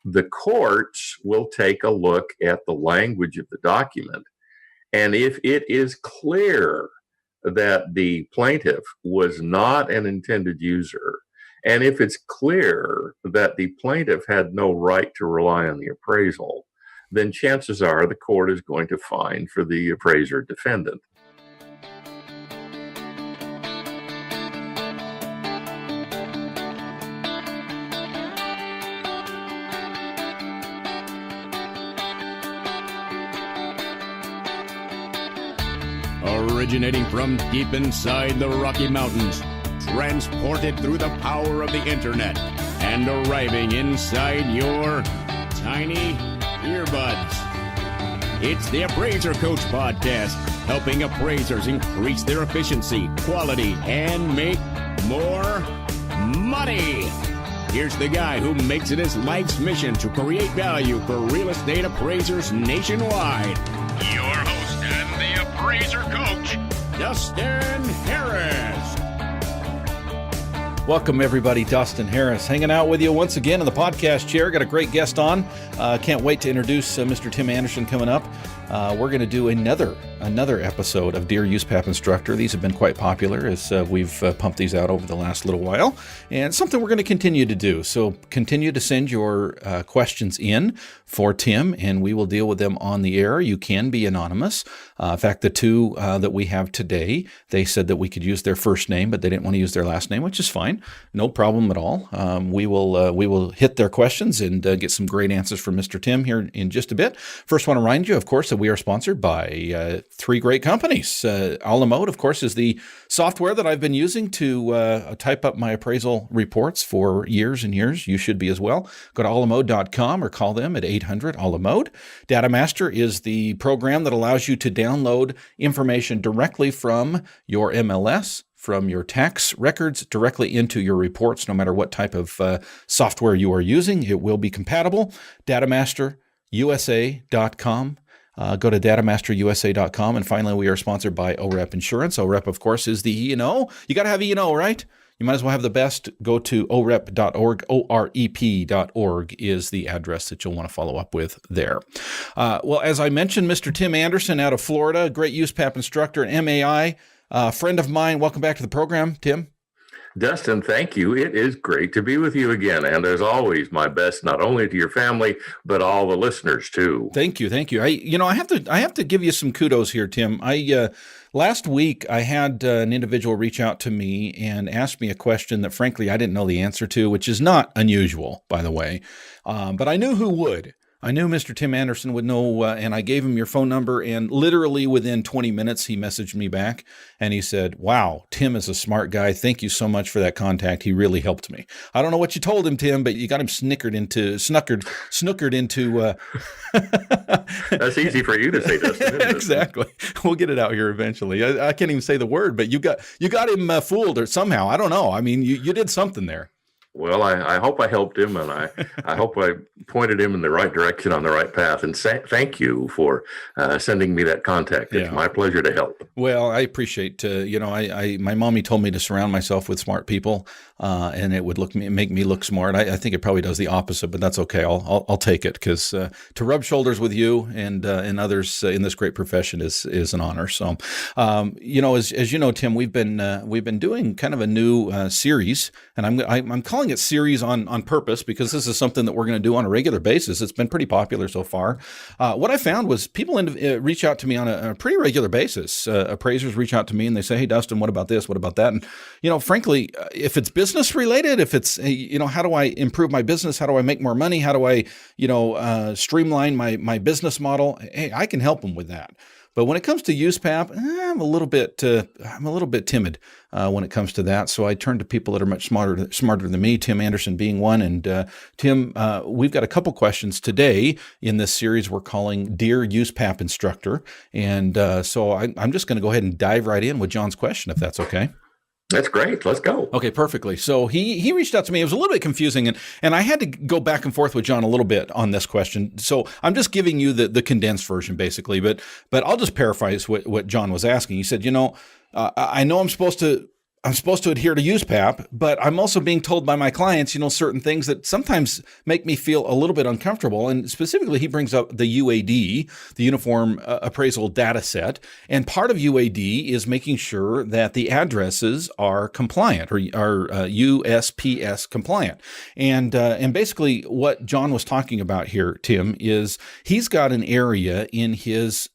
the courts will take a look at the language of the document. And if it is clear that the plaintiff was not an intended user, and if it's clear that the plaintiff had no right to rely on the appraisal, then chances are the court is going to find for the appraiser defendant. Originating from deep inside the Rocky Mountains, transported through the power of the internet, and arriving inside your tiny earbuds. It's the Appraiser Coach Podcast, helping appraisers increase their efficiency, quality, and make more money. Here's the guy who makes it his life's mission to create value for real estate appraisers nationwide. Your host and the Appraiser Coach, Dustin Harris. Welcome, everybody. Dustin Harris hanging out with you once again in the podcast chair. Got a great guest on. Can't wait to introduce Mr. Tim Andersen coming up. We're going to do another episode of Dear USPAP Instructor. These have been quite popular as we've pumped these out over the last little while, and something we're going to continue to do. So continue to send your questions in for Tim, and we will deal with them on the air. You can be anonymous. In fact, the two that we have today, they said that we could use their first name, but they didn't want to use their last name, which is fine. No problem at all. We will hit their questions and get some great answers from Mr. Tim here in just a bit. First, want to remind you, of course, that we are sponsored by three great companies. Alamode, of course, is the software that I've been using to type up my appraisal reports for years and years. You should be as well. Go to alamode.com or call them at 800-ALAMODE. DataMaster is the program that allows you to download information directly from your MLS, from your tax records directly into your reports, no matter what type of software you are using. It will be compatible. DataMasterUSA.com. Go to datamasterusa.com. And finally, we are sponsored by OREP Insurance. OREP, of course, is the E&O. You got to have E&O, right? You might as well have the best. Go to orep.org. OREP.org is the address that you'll want to follow up with there. Well, as I mentioned, Mr. Tim Andersen out of Florida, great USPAP instructor at MAI, friend of mine. Welcome back to the program, Tim. Dustin, thank you. It is great to be with you again. And as always, my best, not only to your family, but all the listeners too. Thank you. Thank you. I have to give you some kudos here, Tim. Last week I had an individual reach out to me and ask me a question that frankly, I didn't know the answer to, which is not unusual, by the way. But I knew who would. I knew Mr. Tim Andersen would know, and I gave him your phone number, and literally within 20 minutes, he messaged me back, and he said, wow, Tim is a smart guy. Thank you so much for that contact. He really helped me. I don't know what you told him, Tim, but you got him snookered into. That's easy for you to say, Dustin. Exactly. We'll get it out here eventually. I can't even say the word, but you got him fooled or somehow. I don't know. I mean, you did something there. Well, I hope I helped him, and I hope I pointed him in the right direction on the right path. And thank you for sending me that contact. It's my pleasure to help. Well, I appreciate. My mommy told me to surround myself with smart people, and it would make me look smart. I think it probably does the opposite, but that's okay. I'll take it because to rub shoulders with you and others in this great profession is an honor. So, as you know, Tim, we've been doing kind of a new series, and I'm calling it series on purpose because this is something that we're going to do on a regular basis. It's been pretty popular so far. What I found was people reach out to me on a pretty regular basis. Appraisers reach out to me and they say, hey, Dustin, what about this? What about that? And, frankly, if it's business related, if it's, how do I improve my business? How do I make more money? How do I, streamline my business model? Hey, I can help them with that. But when it comes to USPAP, I'm a little bit timid when it comes to that. So I turn to people that are much smarter than me. Tim Andersen being one. And Tim, we've got a couple questions today in this series we're calling Dear USPAP Instructor. And so I'm just going to go ahead and dive right in with John's question, if that's okay. That's great. Let's go. Okay, perfectly. So he reached out to me. It was a little bit confusing, and I had to go back and forth with John a little bit on this question. So I'm just giving you the condensed version, basically. But I'll just paraphrase what John was asking. He said, I know I'm supposed to I'm supposed to adhere to USPAP, but I'm also being told by my clients, certain things that sometimes make me feel a little bit uncomfortable. And specifically, he brings up the UAD, the Uniform Appraisal Data Set. And part of UAD is making sure that the addresses are compliant or are USPS compliant. And basically what John was talking about here, Tim, is he's got an area in his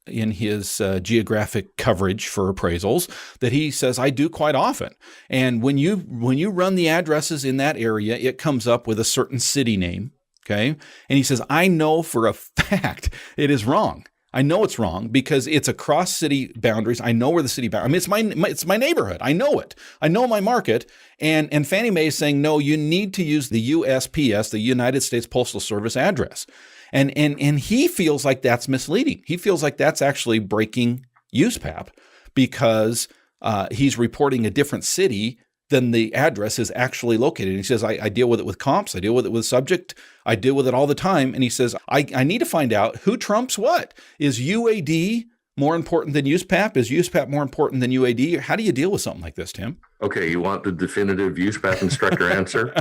geographic coverage for appraisals that he says I do quite often. And when you run the addresses in that area, it comes up with a certain city name. Okay. And he says, I know for a fact it is wrong. I know it's wrong because it's across city boundaries. I know where the city boundaries. I mean, it's my neighborhood. I know it. I know my market. And Fannie Mae is saying, no, you need to use the USPS, the United States Postal Service address. And he feels like that's misleading. He feels like that's actually breaking USPAP because he's reporting a different city than the address is actually located. And he says, I deal with it with comps. I deal with it with subject. I deal with it all the time. And he says, I need to find out who trumps what. Is UAD more important than USPAP? Is USPAP more important than UAD? How do you deal with something like this, Tim? Okay, you want the definitive USPAP instructor answer?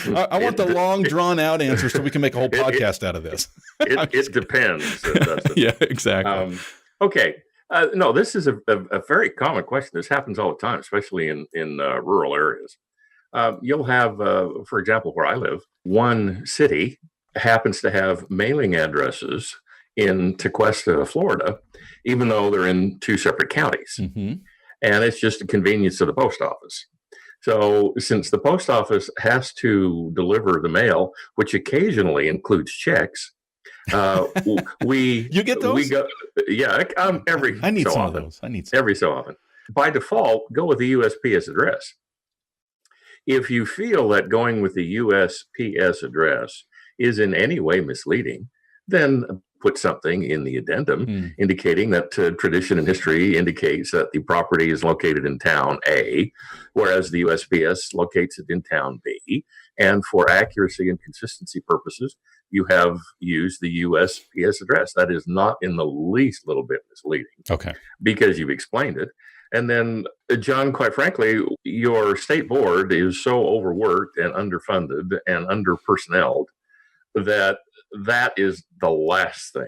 I want the long, drawn-out answer so we can make a whole podcast out of this. It depends. Yeah, exactly. Okay. No, this is a very common question. This happens all the time, especially in rural areas. You'll have, for example, where I live, one city happens to have mailing addresses in Tequesta, Florida, even though they're in two separate counties. Mm-hmm. And it's just a convenience of the post office. So since the post office has to deliver the mail, which occasionally includes checks, you get those? We go, yeah. I need so some often. of those. I need some. Every so often. By default, go with the USPS address. If you feel that going with the USPS address is in any way misleading, then put something in the addendum indicating that tradition and history indicates that the property is located in town A, whereas the USPS locates it in town B. And for accuracy and consistency purposes, you have used the USPS address. That is not in the least little bit misleading. Okay. Because you've explained it. And then, John, quite frankly, your state board is so overworked and underfunded and under-personneled that is the last thing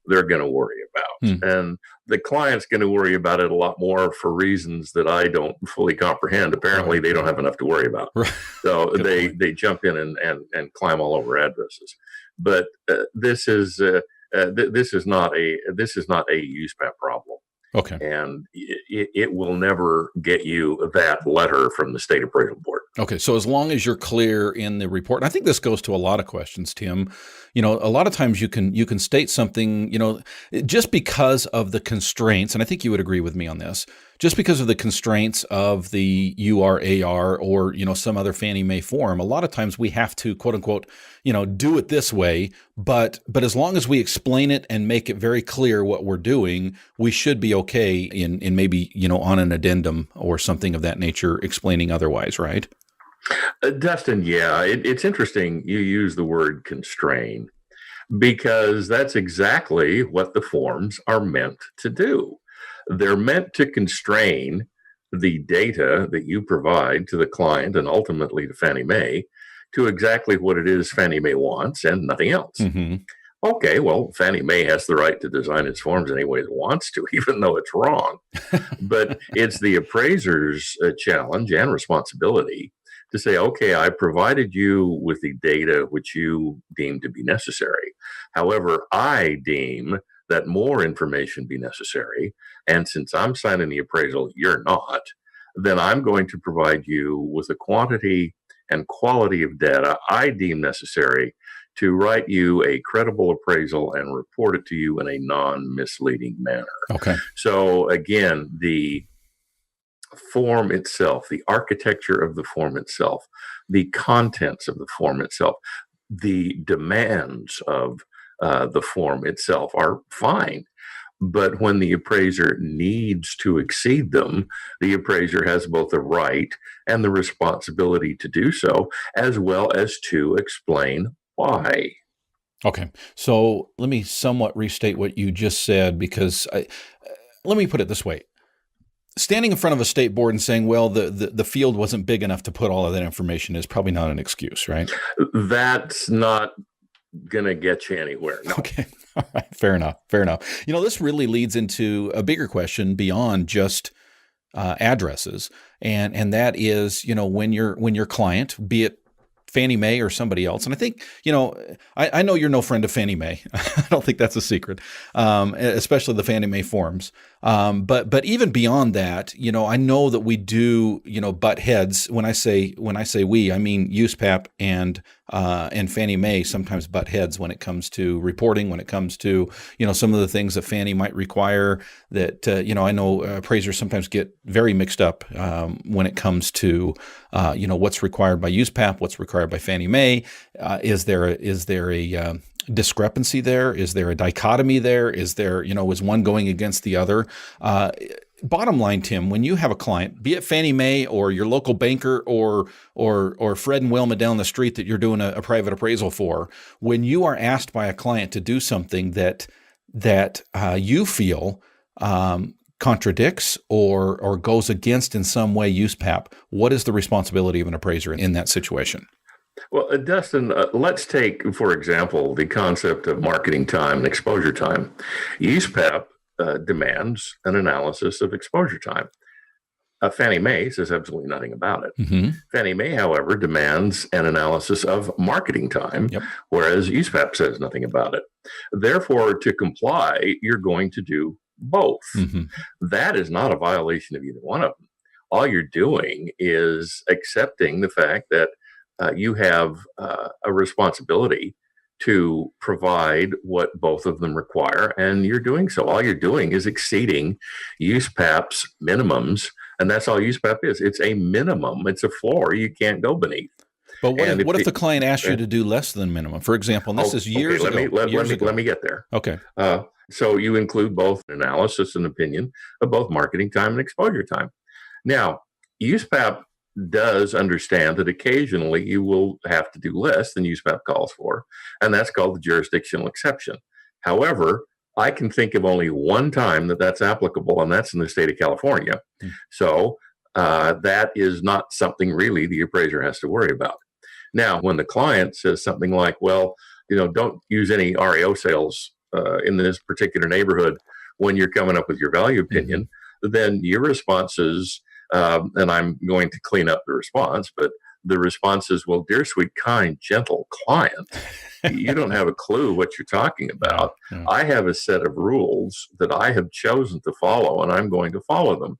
they're going to worry about. And the client's going to worry about it a lot more for reasons that I don't fully comprehend. Apparently, they don't have enough to worry about. Right. So they jump in and climb all over addresses. But this is not a USPAP problem. Okay. And it will never get you that letter from the state appraisal board. Okay. So as long as you're clear in the report, and I think this goes to a lot of questions, Tim, a lot of times you can state something, just because of the constraints, and I think you would agree with me on this, just because of the constraints of the URAR or, some other Fannie Mae form, a lot of times we have to, quote unquote, do it this way. But as long as we explain it and make it very clear what we're doing, we should be okay in maybe, on an addendum or something of that nature explaining otherwise, right? Dustin, yeah, it's interesting you use the word constrain because that's exactly what the forms are meant to do. They're meant to constrain the data that you provide to the client and ultimately to Fannie Mae to exactly what it is Fannie Mae wants and nothing else. Mm-hmm. Okay, well, Fannie Mae has the right to design its forms any way it wants to, even though it's wrong. But it's the appraiser's challenge and responsibility to say, okay, I provided you with the data which you deem to be necessary. However, I deem that more information be necessary. And since I'm signing the appraisal, you're not, then I'm going to provide you with the quantity and quality of data I deem necessary to write you a credible appraisal and report it to you in a non-misleading manner. Okay. So again, the form itself, the architecture of the form itself, the contents of the form itself, the demands of the form itself are fine. But when the appraiser needs to exceed them, the appraiser has both the right and the responsibility to do so, as well as to explain why. Okay. So let me somewhat restate what you just said, because let me put it this way. standing in front of a state board and saying, well, the field wasn't big enough to put all of that information is probably not an excuse, right? That's not going to get you anywhere. No. Okay. All right. Fair enough. This really leads into a bigger question beyond just addresses. And that is, when your client, be it Fannie Mae or somebody else. And I think, I know you're no friend of Fannie Mae. I don't think that's a secret, especially the Fannie Mae forms. But even beyond that, I know that we do, butt heads. When I say we, I mean USPAP and Fannie Mae sometimes butt heads when it comes to reporting, when it comes to, some of the things that Fannie might require that, I know appraisers sometimes get very mixed up when it comes to, what's required by USPAP, what's required by Fannie Mae. Is there a discrepancy there? Is there a dichotomy there? Is there, is one going against the other? Bottom line, Tim, when you have a client, be it Fannie Mae or your local banker or Fred and Wilma down the street that you're doing a private appraisal for, when you are asked by a client to do something that you feel contradicts or goes against in some way USPAP, what is the responsibility of an appraiser in that situation? Well, Dustin, let's take, for example, the concept of marketing time and exposure time. USPAP demands an analysis of exposure time. Fannie Mae says absolutely nothing about it. Mm-hmm. Fannie Mae, however, demands an analysis of marketing time, Yep. whereas USPAP says nothing about it. Therefore, to comply, you're going to do both. Mm-hmm. That is not a violation of either one of them. All you're doing is accepting the fact that you have a responsibility to provide what both of them require, and you're doing so. All you're doing is exceeding USPAP's minimums, and that's all USPAP is. It's a minimum. It's a floor you can't go beneath. But what if the client asks you to do less than minimum, for example? And this is years ago. Let me get there. Okay. So you include both analysis and opinion of both marketing time and exposure time. Now, USPAP does understand that occasionally you will have to do less than USPAP calls for, and that's called the jurisdictional exception. However, I can think of only one time that that's applicable, and that's in the state of California. So that is not something really the appraiser has to worry about. Now, when the client says something like, well, don't use any REO sales in this particular neighborhood when you're coming up with your value opinion, then your response is, and I'm going to clean up the response, but the response is, well, dear, sweet, kind, gentle client, you don't have a clue what you're talking about. Yeah. I have a set of rules that I have chosen to follow, and I'm going to follow them.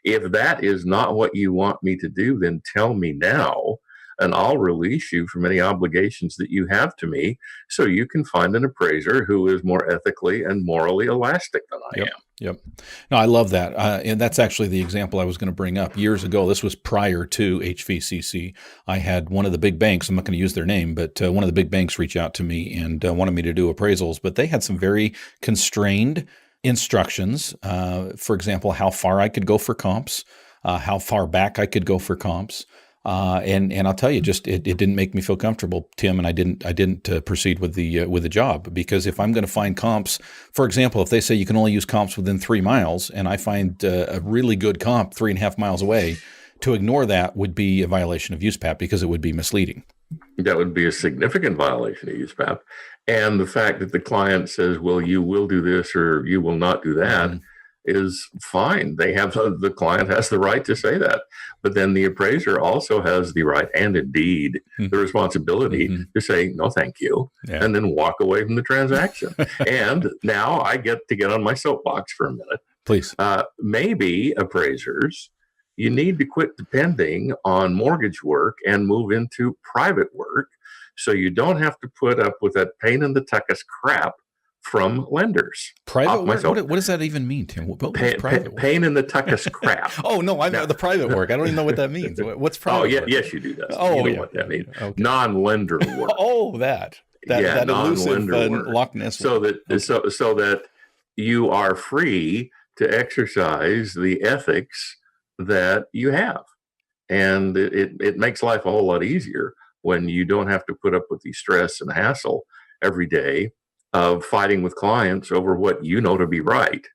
If that is not what you want me to do, then tell me now, and I'll release you from any obligations that you have to me so you can find an appraiser who is more ethically and morally elastic than I am. Yep. No, I love that. And that's actually the example I was going to bring up. Years ago, this was prior to HVCC. I had one of the big banks, I'm not going to use their name, but one of the big banks reach out to me and wanted me to do appraisals, but they had some very constrained instructions. For example, how far I could go for comps, how far back I could go for comps. And I'll tell you, it didn't make me feel comfortable, Tim, and I didn't proceed with the job, because if I'm going to find comps, for example, if they say you can only use comps within 3 miles, and I find a really good comp 3.5 miles away, to ignore that would be a violation of USPAP because it would be misleading. That would be a significant violation of USPAP, and the fact that the client says, "Well, you will do this or you will not do that." Mm-hmm. Is fine. The client has the right to say that, but then the appraiser also has the right and indeed the responsibility to say no, thank you, and then walk away from the transaction. And now I get to get on my soapbox for a minute. Please. Maybe appraisers, you need to quit depending on mortgage work and move into private work, so you don't have to put up with that pain in the tuchus crap from lenders. Private work? What does that even mean, Tim? Private pain in the tuchus crap. Oh, no, I know the private work. I don't even know what that means. What's private work? Yes, you do. That. Oh, you know what that means. Okay. Non-lender work. That elusive Loch Ness work. So that you are free to exercise the ethics that you have. And it makes life a whole lot easier when you don't have to put up with the stress and hassle every day of fighting with clients over what you know to be right.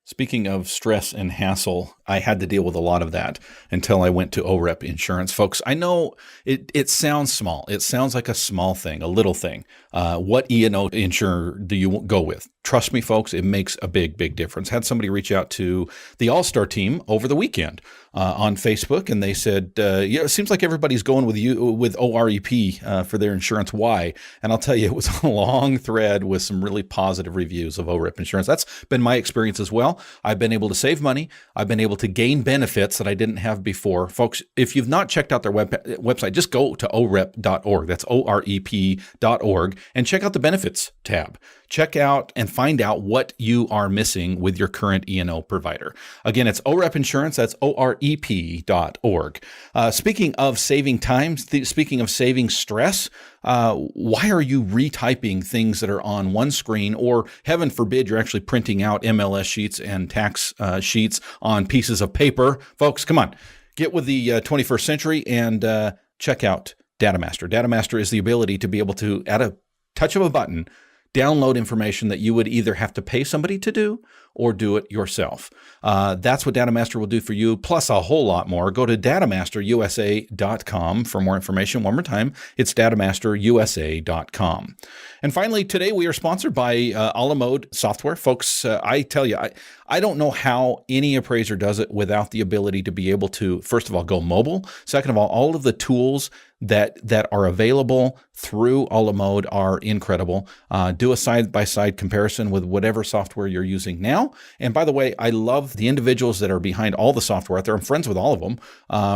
Speaking of stress and hassle, I had to deal with a lot of that until I went to OREP Insurance. Folks, I know it sounds small. It sounds like a small thing, a little thing. What E&O insurer do you go with? Trust me, folks, it makes a big, big difference. Had somebody reach out to the All-Star team over the weekend on Facebook, and they said, it seems like everybody's going with OREP for their insurance. Why? And I'll tell you, it was a long thread with some really positive reviews of OREP Insurance. That's been my experience as well. I've been able to save money. I've been able to gain benefits that I didn't have before. Folks, if you've not checked out their website, just go to orep.org. That's OREP.org and check out the benefits tab. Check out and find out what you are missing with your current E&O provider. Again, it's OREP Insurance. That's OREP.org. Speaking of saving time, speaking of saving stress, why are you retyping things that are on one screen, or heaven forbid, you're actually printing out MLS sheets and tax sheets on pieces of paper? Folks, come on, get with the 21st century and check out DataMaster. DataMaster is the ability to be able to, at a touch of a button, download information that you would either have to pay somebody to do or do it yourself. That's what DataMaster will do for you, plus a whole lot more. Go to datamasterusa.com for more information. One more time, it's datamasterusa.com. And finally, today we are sponsored by a la mode software. Folks, I tell you, I don't know how any appraiser does it without the ability to be able to, first of all, go mobile. Second of all of the tools that are available through a la mode are incredible. Do a side-by-side comparison with whatever software you're using now. And by the way, I love the individuals that are behind all the software out there. I'm friends with all of them.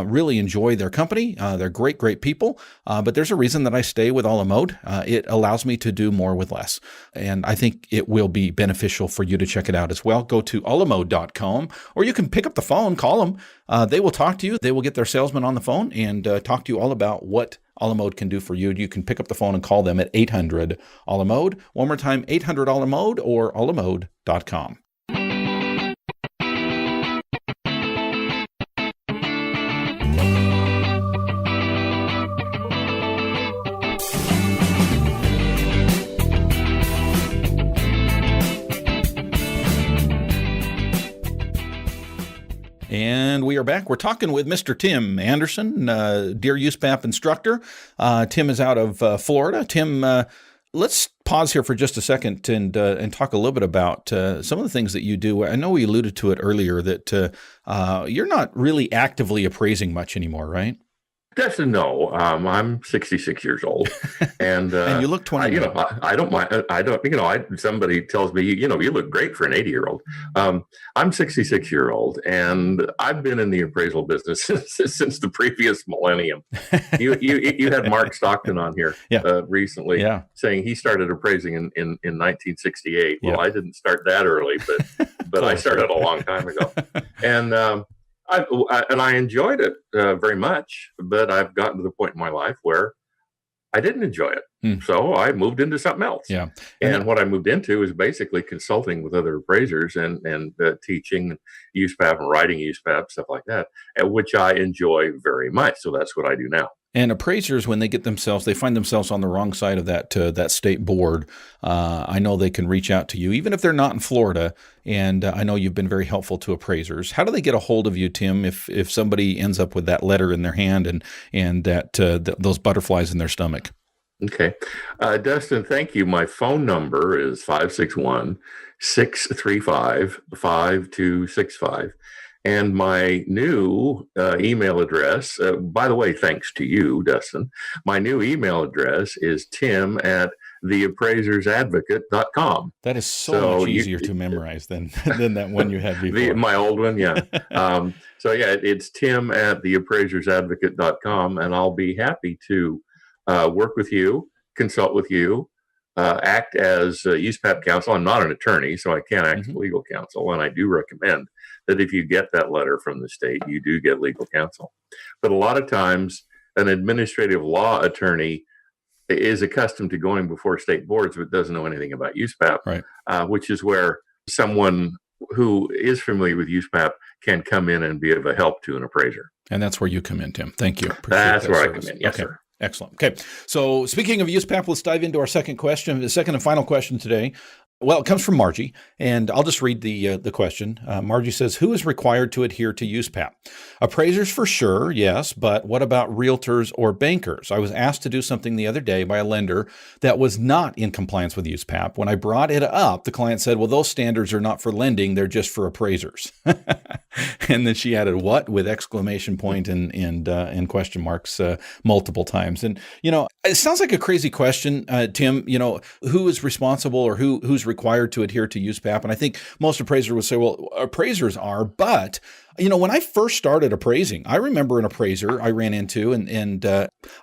Really enjoy their company. They're great, great people. But there's a reason that I stay with a la mode. It allows me to do more with less. And I think it will be beneficial for you to check it out as well. Go to alamode.com, or you can pick up the phone, call them. They will talk to you. They will get their salesman on the phone and talk to you all about what a la mode can do for you. You can pick up the phone and call them at 800 a la mode. One more time, 800 a la mode or alamode.com. And we are back. We're talking with Mr. Tim Andersen, Dear USPAP instructor. Tim is out of Florida. Tim, let's pause here for just a second and talk a little bit about some of the things that you do. I know we alluded to it earlier that you're not really actively appraising much anymore, right? Dustin, no. I'm 66 years old, and and you look 20. I don't mind. I don't. Somebody tells me, you look great for an 80-year-old. I'm 66-year-old, and I've been in the appraisal business since the previous millennium. You had Mark Stockton on here recently, saying he started appraising in 1968. Well, I didn't start that early, but I started a long time ago, and I enjoyed it very much, but I've gotten to the point in my life where I didn't enjoy it. So I moved into something else. Yeah. And what I moved into is basically consulting with other appraisers and teaching USPAP and writing USPAP, stuff like that, which I enjoy very much. So that's what I do now. And appraisers, when they find themselves on the wrong side of that state board. I know they can reach out to you, even if they're not in Florida. And I know you've been very helpful to appraisers. How do they get a hold of you, Tim, if somebody ends up with that letter in their hand and those butterflies in their stomach? Okay. Dustin, thank you. My phone number is 561-635-5265. And my new email address, by the way, thanks to you, Dustin, my new email address is tim@theappraisersadvocate.com. That is so much easier to memorize than that one you had before. My old one, yeah. It's tim@theappraisersadvocate.com, and I'll be happy to work with you, consult with you, act as USPAP counsel. I'm not an attorney, so I can't act as legal counsel, and I do recommend that if you get that letter from the state, you do get legal counsel. But a lot of times, an administrative law attorney is accustomed to going before state boards but doesn't know anything about USPAP, right. Which is where someone who is familiar with USPAP can come in and be of a help to an appraiser. And that's where you come in, Tim. Thank you. That's where I come in. Yes, sir. Excellent. Okay. So speaking of USPAP, let's dive into our second and final question today. Well, it comes from Margie, and I'll just read the question. Margie says, who is required to adhere to USPAP? Appraisers for sure, yes, but what about realtors or bankers? I was asked to do something the other day by a lender that was not in compliance with USPAP. When I brought it up, the client said, well, those standards are not for lending, they're just for appraisers. And then she added, what? With exclamation point and question marks multiple times. And, it sounds like a crazy question, Tim, who is responsible or who's required to adhere to USPAP? And I think most appraisers would say, well, appraisers are, but when I first started appraising, I remember an appraiser I ran into, and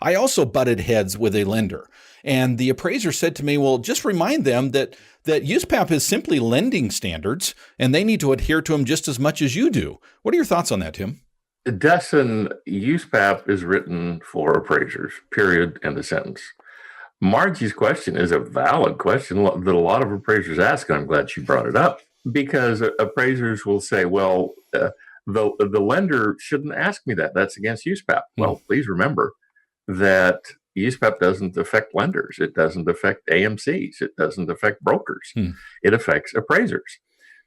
I also butted heads with a lender. And the appraiser said to me, well, just remind them that USPAP is simply lending standards, and they need to adhere to them just as much as you do. What are your thoughts on that, Tim? Dustin, USPAP is written for appraisers, period, end of sentence. Margie's question is a valid question that a lot of appraisers ask, and I'm glad she brought it up, because appraisers will say, well, the lender shouldn't ask me that. That's against USPAP. Well, please remember that USPAP doesn't affect lenders. It doesn't affect AMCs. It doesn't affect brokers. It affects appraisers.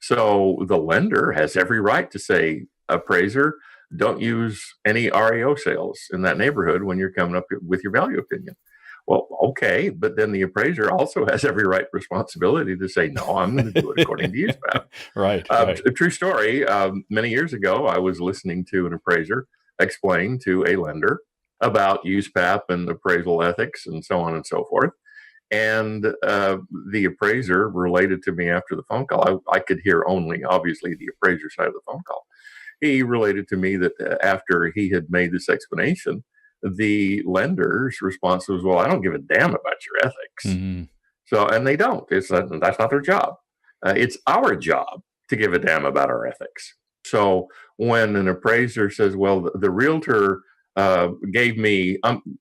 So the lender has every right to say, appraiser, don't use any REO sales in that neighborhood when you're coming up with your value opinion. Well, okay, but then the appraiser also has every right responsibility to say, no, I'm going to do it according to USPAP. Right. A true story, many years ago, I was listening to an appraiser explain to a lender about USPAP and appraisal ethics and so on and so forth. And the appraiser related to me after the phone call. I could hear only, obviously, the appraiser side of the phone call. He related to me that after he had made this explanation, the lender's response was, well, I don't give a damn about your ethics. Mm-hmm. So, and they don't. That's not their job. It's our job to give a damn about our ethics. So when an appraiser says, well, the realtor gave me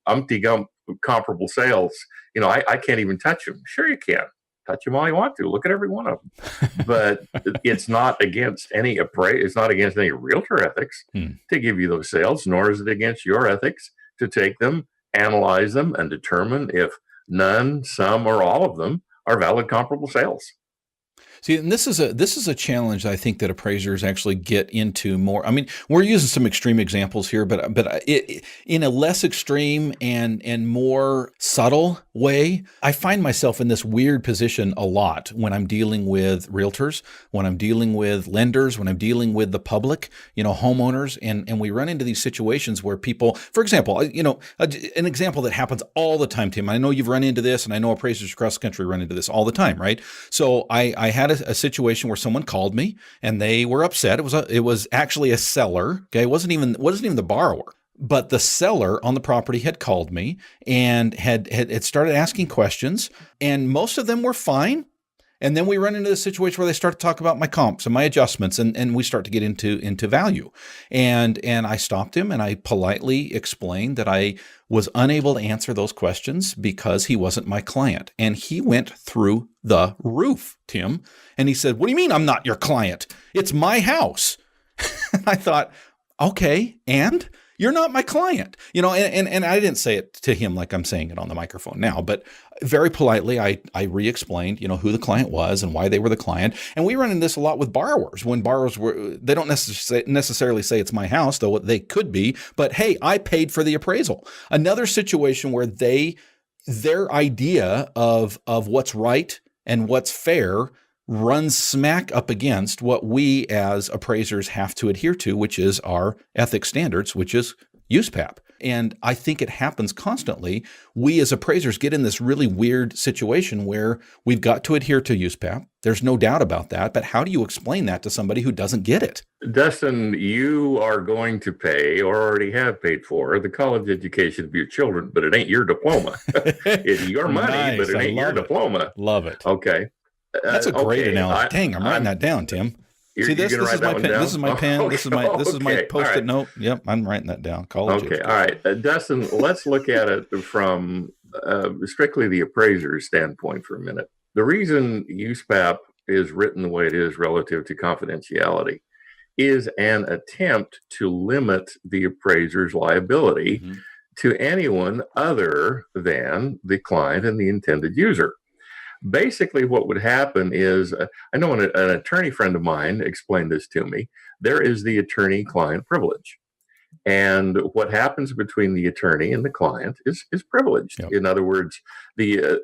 umpty gump comparable sales, I can't even touch them. Sure, you can. Touch them all you want to. Look at every one of them. But it's not against any it's not against any realtor ethics to give you those sales, nor is it against your ethics to take them, analyze them, and determine if none, some, or all of them are valid comparable sales. See, and this is a challenge I think that appraisers actually get into more. I mean, we're using some extreme examples here, but in a less extreme and more subtle way, I find myself in this weird position a lot when I'm dealing with realtors, when I'm dealing with lenders, when I'm dealing with the public, homeowners, and we run into these situations where people, for example, an example that happens all the time, Tim. I know you've run into this, and I know appraisers across the country run into this all the time, right? So I had a situation where someone called me and they were upset. It was actually a seller. Okay, it wasn't even the borrower, but the seller on the property had called me and had started asking questions, and most of them were fine. And then we run into the situation where they start to talk about my comps and my adjustments, and we start to get into value. And I stopped him and I politely explained that I was unable to answer those questions because he wasn't my client. And he went through the roof, Tim. And he said, "What do you mean I'm not your client? It's my house." And I thought, okay, and you're not my client, and I didn't say it to him like I'm saying it on the microphone now, but very politely, I re-explained, who the client was and why they were the client. And we run into this a lot with borrowers when borrowers they don't necessarily say it's my house, though they could be, but hey, I paid for the appraisal. Another situation where their idea of what's right and what's fair runs smack up against what we as appraisers have to adhere to, which is our ethics standards, which is USPAP. And I think it happens constantly. We as appraisers get in this really weird situation where we've got to adhere to USPAP. There's no doubt about that. But how do you explain that to somebody who doesn't get it? Dustin, you are going to pay or already have paid for the college education of your children, but it ain't your diploma. It's your money, Nice. but it ain't your diploma. Love it. Okay. That's a great analogy. Dang, I'm writing that down, Tim. See this? This is my pen. This is my pen. Okay, This is my post-it right. note. Yep, I'm writing that down. College. Okay, all right. Dustin, let's look at it from strictly the appraiser's standpoint for a minute. The reason USPAP is written the way it is relative to confidentiality is an attempt to limit the appraiser's liability to anyone other than the client and the intended user. Basically, what would happen is, I know an attorney friend of mine explained this to me. There is the attorney-client privilege. And what happens between the attorney and the client is privileged. Yep. In other words, the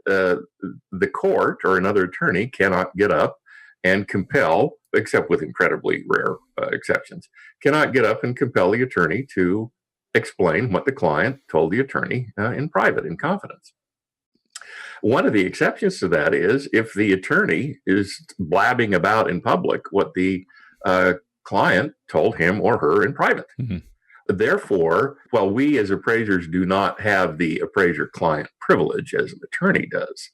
court or another attorney cannot get up and compel, except with incredibly rare exceptions, cannot get up and compel the attorney to explain what the client told the attorney in private, in confidence. One of the exceptions to that is if the attorney is blabbing about in public what the client told him or her in private. Mm-hmm. Therefore, while we as appraisers do not have the appraiser-client privilege as an attorney does,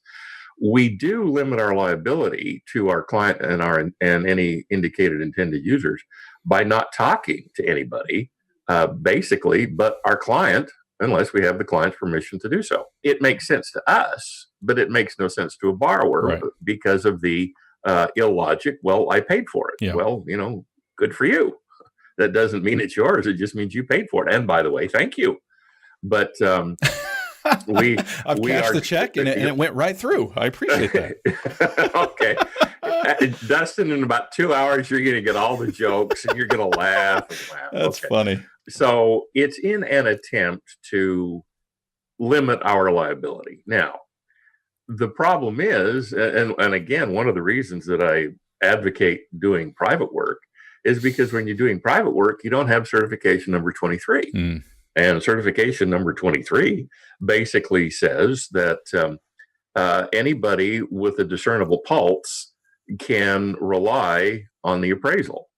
we do limit our liability to our client and any indicated intended users by not talking to anybody, basically, but our client, unless we have the client's permission to do so. It makes sense to us, but it makes no sense to a borrower, right, because of the illogic, well, I paid for it. Yeah. Well, good for you. That doesn't mean it's yours. It just means you paid for it. And by the way, thank you. But I've cashed the check and it went right through. I appreciate that. Okay. Dustin, in about 2 hours, you're going to get all the jokes and you're going to laugh and laugh. That's funny. So it's in an attempt to limit our liability. Now, the problem is, and again, one of the reasons that I advocate doing private work is because when you're doing private work, you don't have certification number 23. Mm. And certification number 23 basically says that anybody with a discernible pulse can rely on the appraisal.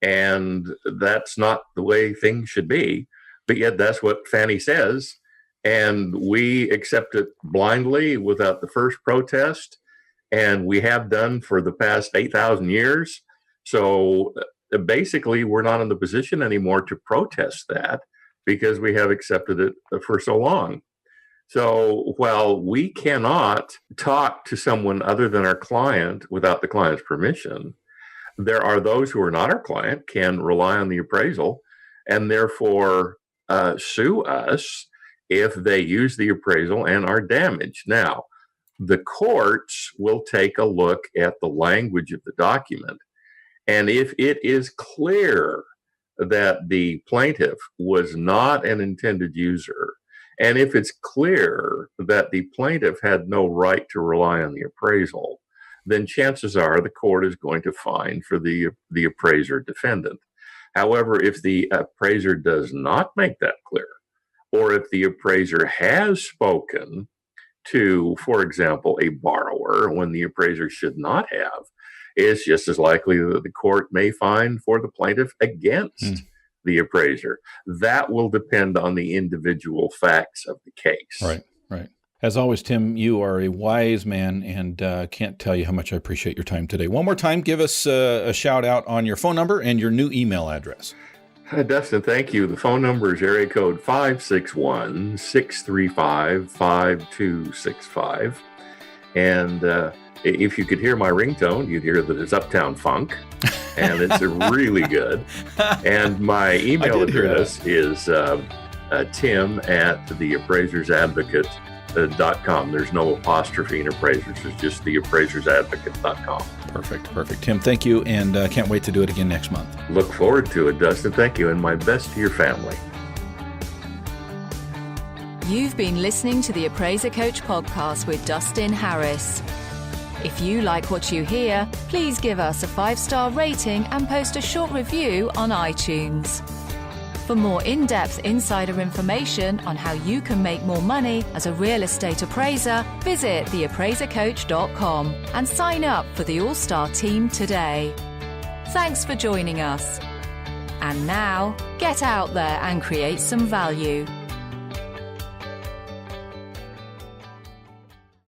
And that's not the way things should be. But yet that's what Fannie says. And we accept it blindly without the first protest. And we have done for the past 8,000 years. So basically, we're not in the position anymore to protest that because we have accepted it for so long. So while we cannot talk to someone other than our client without the client's permission, there are those who are not our client, can rely on the appraisal, and therefore sue us if they use the appraisal and are damaged. Now, the courts will take a look at the language of the document. And if it is clear that the plaintiff was not an intended user, and if it's clear that the plaintiff had no right to rely on the appraisal, then chances are the court is going to fine for the appraiser defendant. However, if the appraiser does not make that clear, or if the appraiser has spoken to, for example, a borrower when the appraiser should not have, it's just as likely that the court may fine for the plaintiff against the appraiser. That will depend on the individual facts of the case. Right. As always, Tim, you are a wise man, and can't tell you how much I appreciate your time today. One more time, give us a shout out on your phone number and your new email address. Dustin, thank you. The phone number is area code 561-635-5265. And if you could hear my ringtone, you'd hear that it's Uptown Funk, and it's really good. And my email address is tim@theappraisersadvocate.com. There's no apostrophe in appraisers. It's just theappraisersadvocate.com. Perfect. Tim, thank you, and can't wait to do it again next month. Look forward to it, Dustin. Thank you, and my best to your family. You've been listening to the Appraiser Coach podcast with Dustin Harris. If you like what you hear, please give us a 5-star rating and post a short review on iTunes. For more in-depth insider information on how you can make more money as a real estate appraiser, visit theappraisercoach.com and sign up for the All-Star team today. Thanks for joining us. And now, get out there and create some value.